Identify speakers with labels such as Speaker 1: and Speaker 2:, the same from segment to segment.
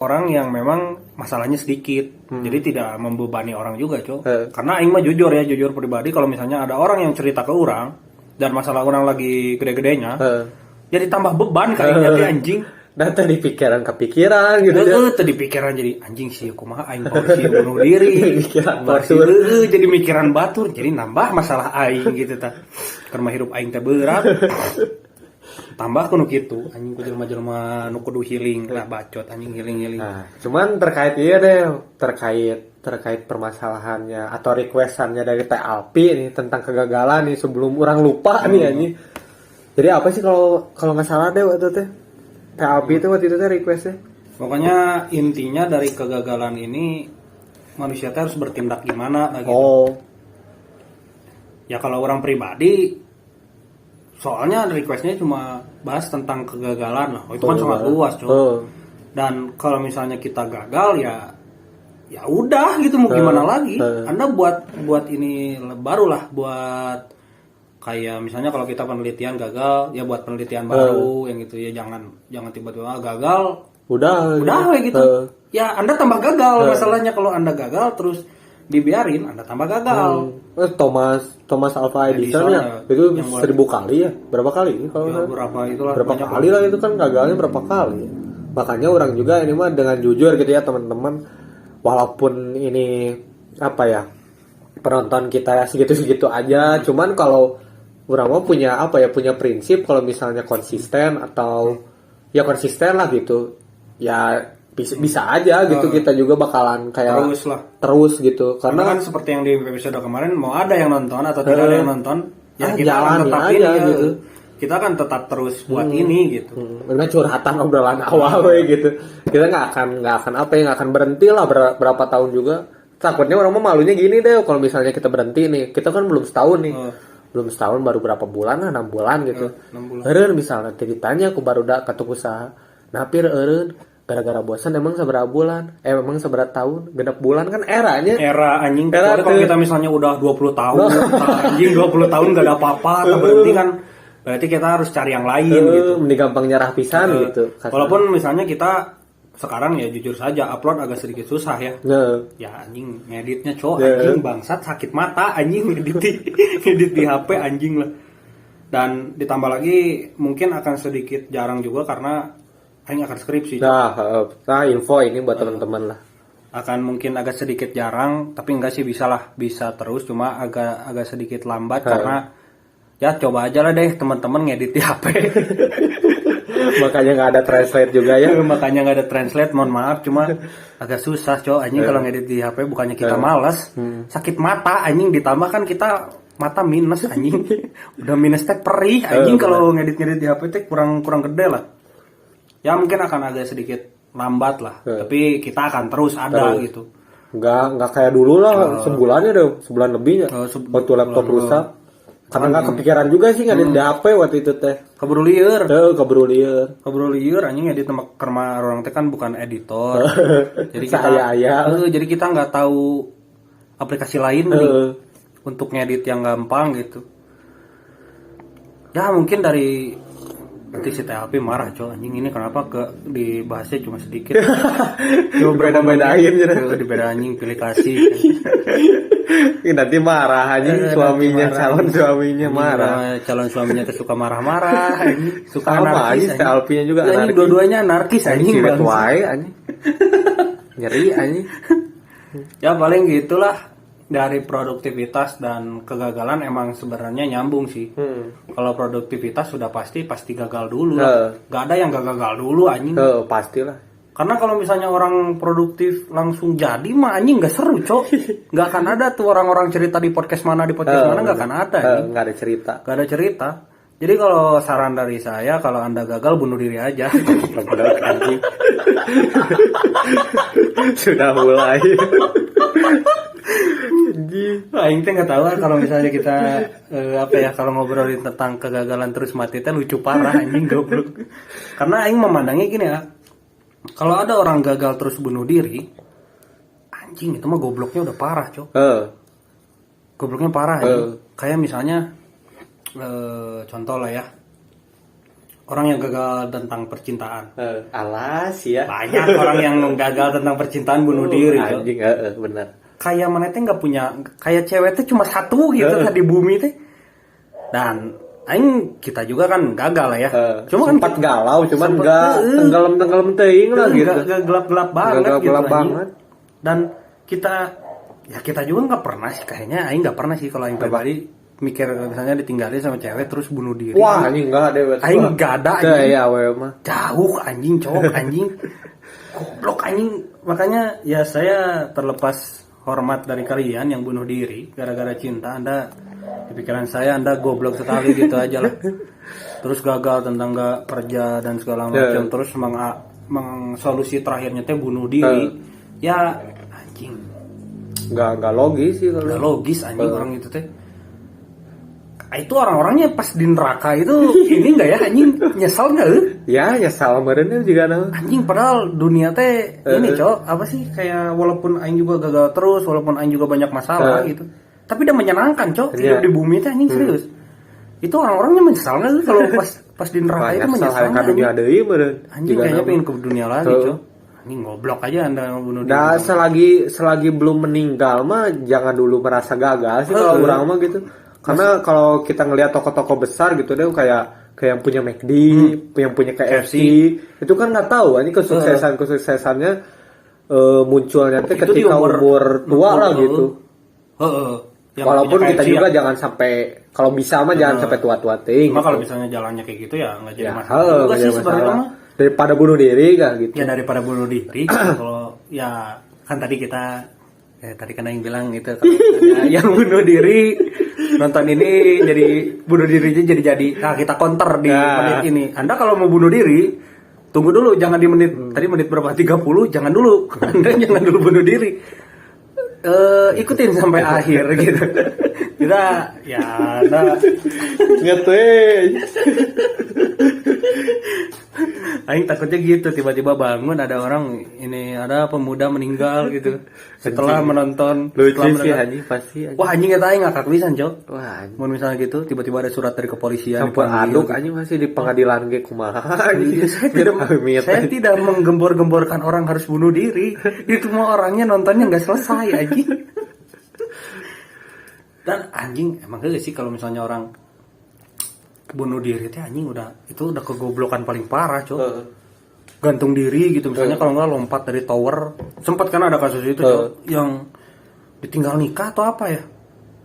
Speaker 1: orang yang memang masalahnya sedikit, jadi tidak membebani orang juga, Cok. Karena aing mah jujur pribadi, kalau misalnya ada orang yang cerita ke orang dan masalah orang lagi gede-gedenya, jadi tambah beban kayaknya teh anjing.
Speaker 2: Dan tadi pikiran kepikiran gitu ya.
Speaker 1: Tadi pikiran jadi anjing sih, kumaha aing porsi bunuh diri.
Speaker 2: Pikiran
Speaker 1: Porsi
Speaker 2: batur.
Speaker 1: jadi mikiran batur, jadi nambah masalah aing gitu tah. Karena hirup aing teh berat. Tambah kuno kitu, anjing ku jelema-jelema nu kudu healing lah bacot anjing healing.
Speaker 2: Nah, cuman terkait iya deh, terkait permasalahannya atau requestannya dari Teh Alpi nih tentang kegagalan nih sebelum orang lupa nih anjing. Jadi apa sih kalau nggak salah deh waktu teh Teh Alpi itu waktu itu teh requestnya?
Speaker 1: Pokoknya intinya dari kegagalan ini manusia teh harus bertindak gimana gitu.
Speaker 2: Oh,
Speaker 1: Ya kalau orang pribadi soalnya requestnya cuma bahas tentang kegagalan lah. Itu kan sangat luas, Cok. Dan kalau misalnya kita gagal ya udah gitu mau gimana lagi. Anda buat ini barulah buat kayak misalnya kalau kita penelitian gagal ya buat penelitian baru yang gitu ya jangan tiba-tiba gagal
Speaker 2: udah
Speaker 1: kayak gitu. Ya Anda tambah gagal masalahnya kalau Anda gagal terus dibiarin Anda tambah gagal.
Speaker 2: Thomas Alva Edison ya itu 1000 kali ya, berapa kali kalau
Speaker 1: Ya, berapa
Speaker 2: kali lah itu kan gagalnya berapa kali. Makanya orang juga ini mah dengan jujur gitu ya teman-teman, walaupun ini apa ya penonton kita ya segitu-segitu aja, cuman kalau orang mah punya prinsip kalau misalnya konsisten atau ya konsisten lah gitu ya bisa aja gitu kita juga bakalan kayak terus gitu
Speaker 1: karena kan seperti yang di episode kemarin mau ada yang nonton atau tidak ada yang nonton ya kita akan tetap
Speaker 2: aja
Speaker 1: ini
Speaker 2: gitu.
Speaker 1: Kita akan tetap terus buat ini gitu.
Speaker 2: Karena curhatan obrolan awal gitu. Kita nggak akan berhenti lah berapa tahun juga. Takutnya orang mah malunya gini deh kalau misalnya kita berhenti nih. Kita kan belum setahun nih. Belum setahun baru berapa bulan lah 6 bulan gitu.
Speaker 1: 6 bulan.
Speaker 2: Eureun misalnya ditanya aku baru udah ketuk usaha. Napir eureun gara-gara bosan emang seberapa bulan? Emang seberapa tahun? Genep bulan kan eranya.
Speaker 1: Era anjing. Kalau kita misalnya udah 20 tahun, anjing 20 tahun gak ada apa-apa, berarti kan berarti kita harus cari yang lain gitu.
Speaker 2: Mending gampang nyerah pisan gitu.
Speaker 1: Walaupun misalnya kita sekarang ya jujur saja upload agak sedikit susah ya. Ya anjing ngeditnya anjing bangsat sakit mata anjing ngedit di HP anjing lah. Dan ditambah lagi mungkin akan sedikit jarang juga karena aing akan skripsi.
Speaker 2: Nah, info ini buat teman-teman lah.
Speaker 1: Akan mungkin agak sedikit jarang, tapi enggak sih bisa terus, cuma agak sedikit lambat karena ya coba aja lah deh teman-teman ngedit di HP.
Speaker 2: Makanya nggak ada translate juga ya.
Speaker 1: Makanya nggak ada translate, mohon maaf, cuma agak susah anjing kalau ngedit di HP. Bukannya kita malas, sakit mata anjing, ditambah kan kita mata minus anjing. Udah minus teh perih anjing kalau ngedit di HP teh kurang gede lah. Ya mungkin akan agak sedikit lambat lah, tapi kita akan terus ada gitu.
Speaker 2: Nggak kayak dulu lah, sebulan lebihnya. Waktu laptop rusak. Karena nggak kepikiran juga sih ngedit di HP waktu itu teh.
Speaker 1: Keburu lieur anjing edit karena orang teh kan bukan editor. Jadi jadi kita nggak tahu aplikasi lain nih untuk ngedit yang gampang gitu. Ya mungkin dari berarti si THP marah anjing ini kenapa dibahasnya cuma sedikit. Coba
Speaker 2: beda-bedain
Speaker 1: gitu. Dibeda anjing pilih kasih.
Speaker 2: Nanti marah aja calon suaminya marah.
Speaker 1: Calon suaminya tuh suka marah-marah anjing. Suka
Speaker 2: anarkis. Alpinya juga
Speaker 1: anarkis. Dua-duanya anarkis anjing.
Speaker 2: Nyeri anjing.
Speaker 1: Ya paling gitulah. Dari produktivitas dan kegagalan emang sebenarnya nyambung sih. Kalau produktivitas sudah pasti gagal dulu lah. Gak ada yang gak gagal dulu anjing.
Speaker 2: Pastilah.
Speaker 1: Karena kalau misalnya orang produktif langsung jadi mah anjing gak seru Gak akan ada tuh orang-orang cerita di podcast mana gak akan ada anjing.
Speaker 2: Gak ada cerita.
Speaker 1: Jadi kalau saran dari saya kalau Anda gagal bunuh diri aja.
Speaker 2: Sudah mulai.
Speaker 1: Aing teh nggak tahu kalau misalnya kita kalau ngobrolin tentang kegagalan terus mati teh lucu parah anjing goblok. Karena aing memandangnya gini ya. Kalau ada orang gagal terus bunuh diri, anjing itu mah gobloknya udah parah, Gobloknya parah. Kayak misalnya contoh lah ya. orang yang gagal tentang percintaan.
Speaker 2: Alas ya.
Speaker 1: Banyak orang yang gagal tentang percintaan bunuh diri.
Speaker 2: Anjing, benar.
Speaker 1: Kayak mana teh nggak punya, kayak cewek teh cuma satu gitu di bumi teh. Dan aing kita juga kan gagal lah ya.
Speaker 2: Cuma sempat galau, cuman enggak tenggelam teuing lah gitu.
Speaker 1: Enggak gelap-gelap banget
Speaker 2: Gelap
Speaker 1: gitu.
Speaker 2: banget.
Speaker 1: Dan kita juga nggak pernah sih, kayaknya aing nggak pernah sih kalau aing pribadi mikir misalnya ditinggalin sama cewek terus bunuh diri.
Speaker 2: Wah, anjing enggak deh.
Speaker 1: Aing enggak ada anjing.
Speaker 2: Ya, mah.
Speaker 1: Jauh anjing, cowok anjing. Goblok anjing. Makanya ya saya terlepas hormat dari kalian yang bunuh diri gara-gara cinta. Anda di pikiran saya Anda goblok sekali gitu aja lah. Terus gagal tentang gak kerja dan segala macam. Terus solusi terakhirnya teh bunuh diri. Ya anjing.
Speaker 2: Enggak logis sih kalau.
Speaker 1: Enggak logis anjing orang itu teh. Itu orang-orangnya pas di neraka itu ini enggak ya anjing, nyesal enggak?
Speaker 2: Ya nyesal meureun juga nah.
Speaker 1: Anjing padahal dunia teh ini cok apa sih, kayak walaupun aing juga gagal terus, walaupun aing juga banyak masalah gitu. Tapi udah menyenangkan cok, hidup di bumi teh anjing serius. Itu orang-orangnya menyesal enggak kalau pas di neraka itu menyesal enggak?
Speaker 2: Dunia deui meureun.
Speaker 1: Anjing kayaknya pengen ke dunia lagi cok. Anjing goblok aja Anda bunuh diri.
Speaker 2: Nah, selagi belum meninggal mah jangan dulu merasa gagal sih kalau orang mah gitu. Karena kalau kita ngelihat toko-toko besar gitu deh kayak yang punya McD, yang punya KFC, itu kan nggak tahu ini kesuksesannya munculnya teh ketika umur tua lah gitu. Walaupun kita juga jangan sampai, kalau bisa mah jangan sampai tua-tua ting.
Speaker 1: Cuma kalau misalnya jalannya kayak gitu ya nggak jadi masalah. Juga sih sebenarnya mah.
Speaker 2: Daripada bunuh diri kan gitu.
Speaker 1: Ya daripada bunuh diri. Kalau ya kan tadi kan yang bilang gitu kalau yang bunuh diri nonton ini jadi bunuh dirinya jadi nah kita counter di menit ini. Anda kalau mau bunuh diri tunggu dulu, jangan di menit tadi menit berapa 30, jangan dulu. Anda jangan dulu bunuh diri. Ikutin sampai akhir gitu. Kita ya aing takutnya gitu, tiba-tiba bangun ada orang ini, ada pemuda meninggal gitu setelah menonton.
Speaker 2: Lucu sih anjing pasti.
Speaker 1: Wah anjing eta aing ngakak pisan cok.
Speaker 2: Wah anjing.
Speaker 1: Mau misalnya gitu tiba-tiba ada surat dari kepolisian
Speaker 2: sampai aduk anjing masih di pengadilan ge kumaha.
Speaker 1: Saya tidak menggembor-gemborkan orang harus bunuh diri. Itu mah orangnya nontonnya enggak selesai anjing. Dan anjing emang gak sih kalau misalnya orang bunuh diri teh anjing itu udah kegoblokan paling parah cok. Gantung diri gitu misalnya, kalau nggak lompat dari tower. Sempat kan ada kasus itu cok, yang ditinggal nikah atau apa ya,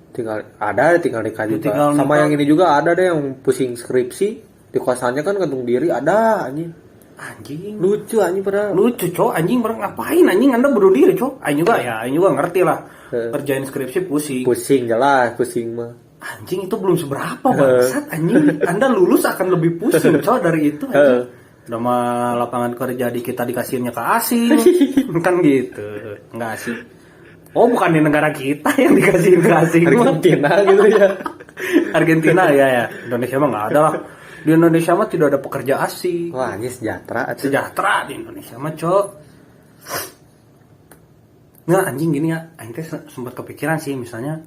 Speaker 1: tinggal nikah juga. Sama yang ini juga ada deh yang pusing skripsi di kosannya kan gantung diri ada anjing lucu anjing padahal lucu cok. Anjing bareng ngapain anjing Anda bunuh diri cok. Anjing juga ngerti lah kerjain skripsi pusing jelas pusing mah. Anjing itu belum seberapa bangsat anjing. Anda lulus akan lebih pusing coy dari itu anjing. Udah mah lapangan kerja di kita dikasihnya ke asing. Kan gitu. Enggak asing. Oh bukan di negara kita yang dikasihin ke asing. Argentina gitu ya. Argentina ya. Indonesia mah enggak ada lah. Di Indonesia mah tidak ada pekerja asing. Wah ini sejahtera di Indonesia mah cok. Nggak anjing gini ya. Anjing sempat kepikiran sih misalnya,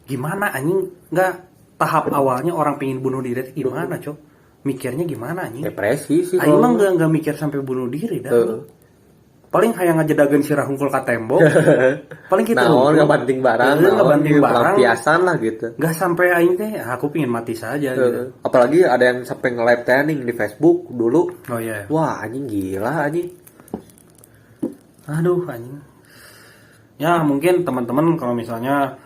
Speaker 1: gimana anjing nggak tahap awalnya orang pengen bunuh diri itu gimana cok, mikirnya gimana anjing? Depresi sih. Aing mah nggak mikir sampai bunuh diri dah. Paling hayang ngajedageun sirah hungkul ka tembok. Paling gitu. Nah, nggak banting barang, pelampiasan lah gitu. Nggak sampai aing teh aku pengen mati saja gitu.
Speaker 2: Apalagi ada yang sampai nge-live training di Facebook dulu.
Speaker 1: Oh iya.
Speaker 2: Wah anjing gila anjing.
Speaker 1: Aduh anjing. Ya mungkin teman-teman kalau misalnya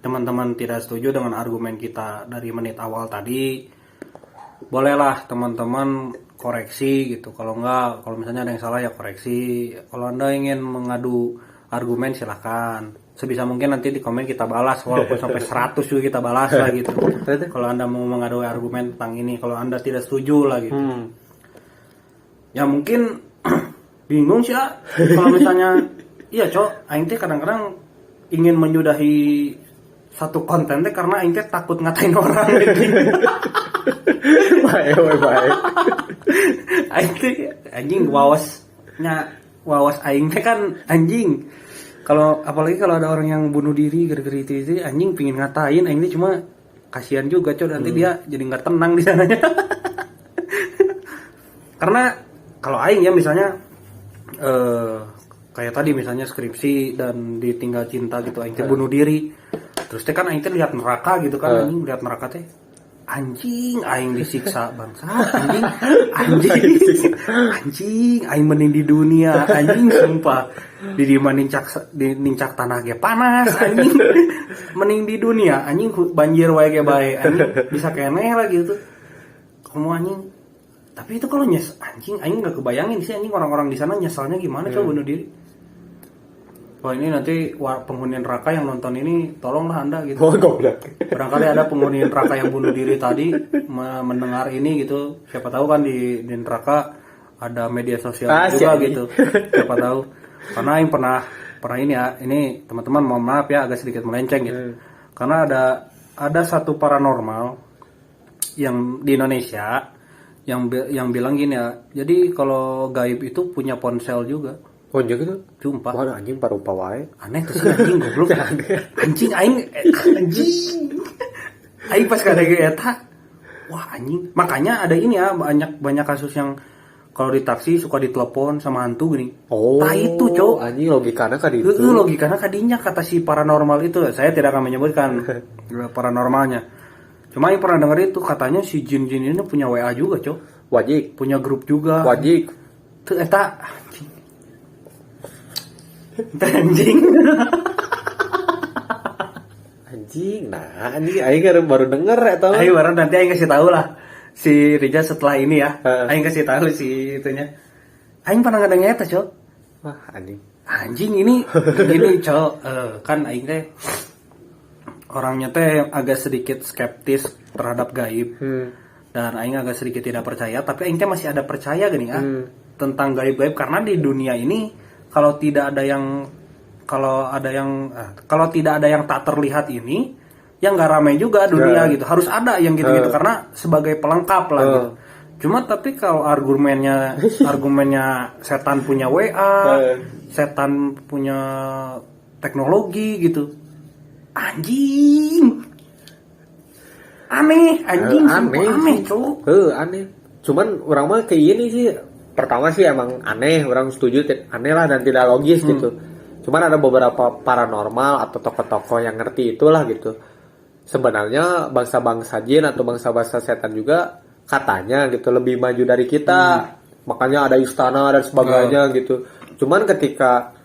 Speaker 1: teman-teman tidak setuju dengan argumen kita dari menit awal tadi, bolehlah teman-teman koreksi gitu. Kalau misalnya ada yang salah ya koreksi. Kalau Anda ingin mengadu argumen silahkan. Sebisa mungkin nanti di komen kita balas, walaupun sampai 100 juga kita balas lah gitu. Kalau Anda mau mengadu argumen tentang ini, kalau Anda tidak setuju lah gitu. Ya mungkin bingung sih lah. Kalau misalnya iya cok, aing teh kadang-kadang ingin menyudahi satu konten teh karena aing teh takut ngatain orang gitu. Baik. Aing teh anjing wawas aing teh kan anjing. Apalagi kalau ada orang yang bunuh diri gara-gara itu anjing pingin ngatain aing teh, cuma kasihan juga cok, nanti dia jadi enggak tenang di sananya. Karena kalau aing ya misalnya kayak tadi misalnya skripsi dan ditinggal cinta gitu, aing teh bunuh diri. Terus teh kan aing teh lihat neraka gitu kan, anjing lihat neraka teh anjing aing disiksa bangsa, anjing aing mending di dunia, anjing sumpah di mana nincak tanah ge panas, anjing mending di dunia, anjing banjir wae ge bae, anjing bisa keneh lah gitu. Kamu anjing. Tapi itu kalau anjing aing enggak kebayangin sih anjing orang-orang di sana nyesalnya gimana coba bunuh diri. Wah ini nanti penghuni neraka yang nonton ini tolonglah Anda gitu.
Speaker 2: Oh goblok.
Speaker 1: Barangkali ada penghuni neraka yang bunuh diri tadi mendengar ini gitu. Siapa tahu kan di neraka ada media sosial juga gitu. Siapa tahu. Karena yang pernah ini ya, ini teman-teman mohon maaf ya agak sedikit melenceng gitu. Karena ada satu paranormal yang di Indonesia yang bilang gini ya. Jadi kalau gaib itu punya ponsel juga.
Speaker 2: Oh gitu?
Speaker 1: Sumpah.
Speaker 2: Wah anjing parupa wae.
Speaker 1: Aneh tuh sih anjing goblok. Anjing aing pas kada ge eta. Wah anjing. Makanya ada ini ya banyak kasus yang kalau di taksi suka ditelepon sama hantu gini.
Speaker 2: Oh.
Speaker 1: Tah itu, Cok.
Speaker 2: Anjing logikana ka ditu.
Speaker 1: Logikana kadinya kata si paranormal itu. Saya tidak akan menyebutkan paranormalnya. Cuma yang pernah denger itu katanya si jin-jin ini punya WA juga, Cok.
Speaker 2: Wajib.
Speaker 1: Punya grup juga.
Speaker 2: Wajib.
Speaker 1: Tuh eta anjing.
Speaker 2: Anjing, nah ini aing baru denger ya tau.
Speaker 1: Ayo baru nanti aing kasih tahu lah si Rija setelah ini ya. Aing kasih tahu si itunya. Aing pernah ngedenger eta, Cok.
Speaker 2: Wah, anjing.
Speaker 1: Anjing ini Cok. Kan aing teh orangnya teh agak sedikit skeptis terhadap gaib. Dan aing agak sedikit tidak percaya, tapi aing teh masih ada percaya gini ya tentang gaib-gaib karena di dunia ini kalau tidak ada yang tak terlihat ini, yang nggak ramai juga dunia gitu. Harus ada yang gitu-gitu karena sebagai pelengkap lah gitu. Cuma tapi kalau argumennya setan punya WA, setan punya teknologi gitu. Anjing. Aneh, Cuk.
Speaker 2: Aneh. Cuman orang mah kayak ini sih. Pertama sih emang aneh, orang setuju aneh lah dan tidak logis gitu. Cuman ada beberapa paranormal atau tokoh-tokoh yang ngerti itulah gitu. Sebenarnya bangsa-bangsa jin atau bangsa-bangsa setan juga katanya gitu lebih maju dari kita. Makanya ada istana dan sebagainya gitu. Cuman ketika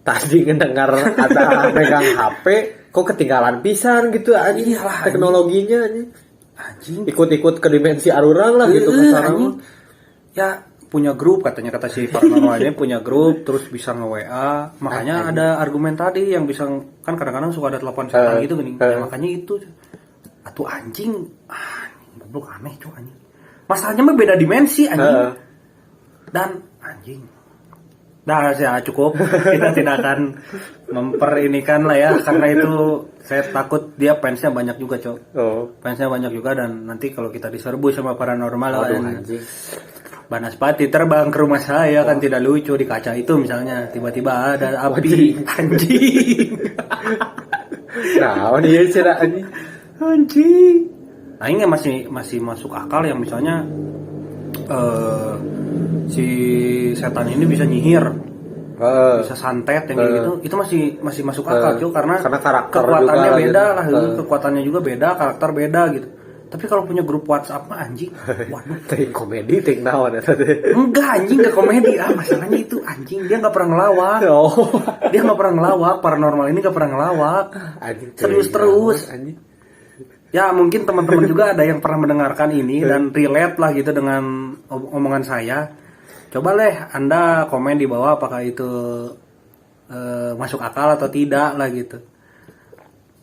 Speaker 2: tadi ngedengar ada megang HP, kok ketinggalan pisan gitu anjing. Teknologinya anjing. Ikut-ikut ke dimensi arurang lah gitu kasarnya.
Speaker 1: Ya punya grup katanya kata si paranormalnya punya grup terus bisa nge-WA. Makanya ada argumen tadi yang bisa kan kadang-kadang suka ada telepon setan gitu gini. Ya, makanya itu atuh anjing goblok aneh cuy anjing. Masalahnya mah beda dimensi anjing. Dan anjing. Nah, ya cukup. Kita tidak akan memperinikan lah ya karena itu saya takut dia fansnya banyak juga, Cok. Fansnya banyak juga dan nanti kalau kita diserbu sama paranormal
Speaker 2: anjing.
Speaker 1: Banaspati terbang ke rumah saya kan tidak lucu di kaca itu misalnya tiba-tiba ada api anjing.
Speaker 2: Nah, dia cerita
Speaker 1: anjing. Nah, ini masih masuk akal yang misalnya si setan ini bisa nyihir. Bisa santet yang gitu. Itu masih masuk akal, cuy, karena kekuatannya beda lah, kekuatannya juga beda, karakter beda gitu. Tapi kalau punya grup WhatsApp mah anjing, waduh.
Speaker 2: Ting komedi, ting naon ya tadi.
Speaker 1: Enggak anjing, enggak komedi. Masalahnya itu anjing dia enggak pernah ngelawak. Dia enggak pernah ngelawak, paranormal ini enggak pernah ngelawak. Anjing, serius terus. Anjing. Ya mungkin teman-teman juga ada yang pernah mendengarkan ini dan relate lah gitu dengan omongan saya. Coba Anda komen di bawah apakah itu masuk akal atau tidak lah gitu.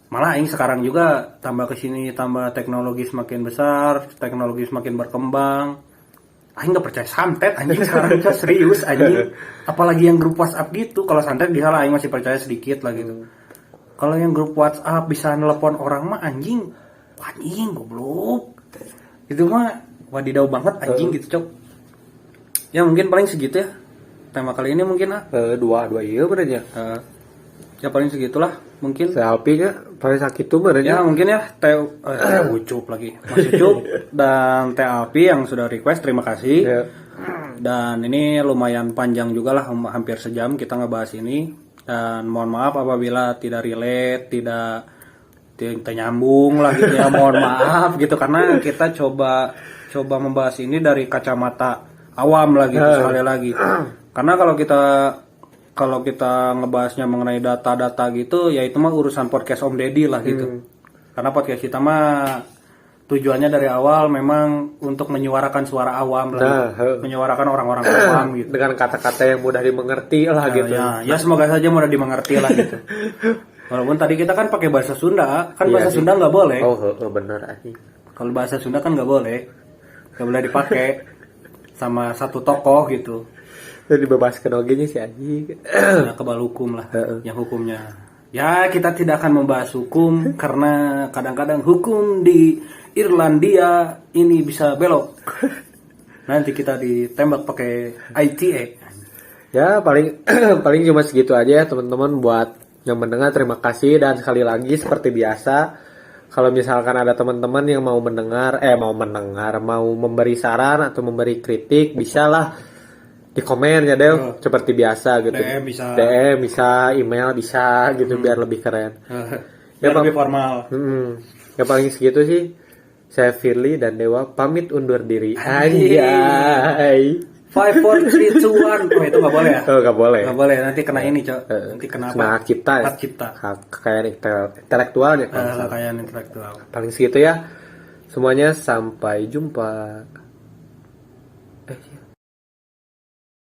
Speaker 1: Malah aing sekarang juga tambah kesini tambah teknologi semakin besar, teknologi semakin berkembang. Aing nggak percaya santet anjing sekarang juga serius anjing. Apalagi yang grup WhatsApp gitu. Kalau santet bisa lah aing masih percaya sedikit lah gitu. Kalau yang grup WhatsApp bisa nelpon orang mah anjing goblok. Itu mah wadidaw banget anjing gitu, Cok. Ya mungkin paling segitu ya. Tema kali ini mungkin
Speaker 2: dua iya berarti
Speaker 1: ya paling segitulah mungkin.
Speaker 2: Selfie-nya paling sakit tuh berarti.
Speaker 1: Ya mungkin ya Ucup lagi. Mas Ucup dan Teh Alpi yang sudah request terima kasih. Dan ini lumayan panjang juga lah, hampir sejam kita ngebahas ini. Dan mohon maaf apabila tidak relate, tidak nyambung lah gitu ya. Mohon maaf gitu, karena kita coba membahas ini dari kacamata awam lah gitu sekali lagi. Karena kalau kita ngebahasnya mengenai data-data gitu, ya itu mah urusan podcast Om Deddy lah gitu. Karena podcast kita mah tujuannya dari awal memang untuk menyuarakan suara awam lah, gitu. Menyuarakan orang-orang awam gitu.
Speaker 2: Dengan kata-kata yang mudah dimengerti lah gitu.
Speaker 1: Ya semoga saja mudah dimengerti lah gitu. Walaupun tadi kita kan pakai bahasa Sunda, kan bahasa Sunda nggak boleh.
Speaker 2: Oh bener aja.
Speaker 1: Kalau bahasa Sunda kan nggak boleh dipakai sama satu tokoh gitu.
Speaker 2: Jadi bebaskan ogenya si Aji.
Speaker 1: Ya, kebal hukum lah, yang hukumnya. Ya kita tidak akan membahas hukum karena kadang-kadang hukum di Irlandia ini bisa belok. Nanti kita ditembak pakai ITA.
Speaker 2: Ya paling paling cuma segitu aja ya teman-teman. Buat yang mendengar terima kasih, dan sekali lagi seperti biasa, kalau misalkan ada teman-teman yang mau mau memberi saran atau memberi kritik, bisalah di komen ya Del, seperti biasa gitu. DM bisa, email bisa gitu, biar lebih keren.
Speaker 1: Biar lebih formal.
Speaker 2: Ya paling segitu sih. Saya Firly dan Dewa pamit undur diri. Anjay.
Speaker 1: 5, 4, 3, 2, 1. Oh itu nggak boleh ya?
Speaker 2: Oh nggak boleh.
Speaker 1: Nggak boleh, nanti kena ini cok. Nanti kena apa?
Speaker 2: Hak cipta.
Speaker 1: Hak cipta.
Speaker 2: Kekayaan intelektualnya.
Speaker 1: Kekayaan intelektual.
Speaker 2: Paling segitu ya. Semuanya sampai jumpa.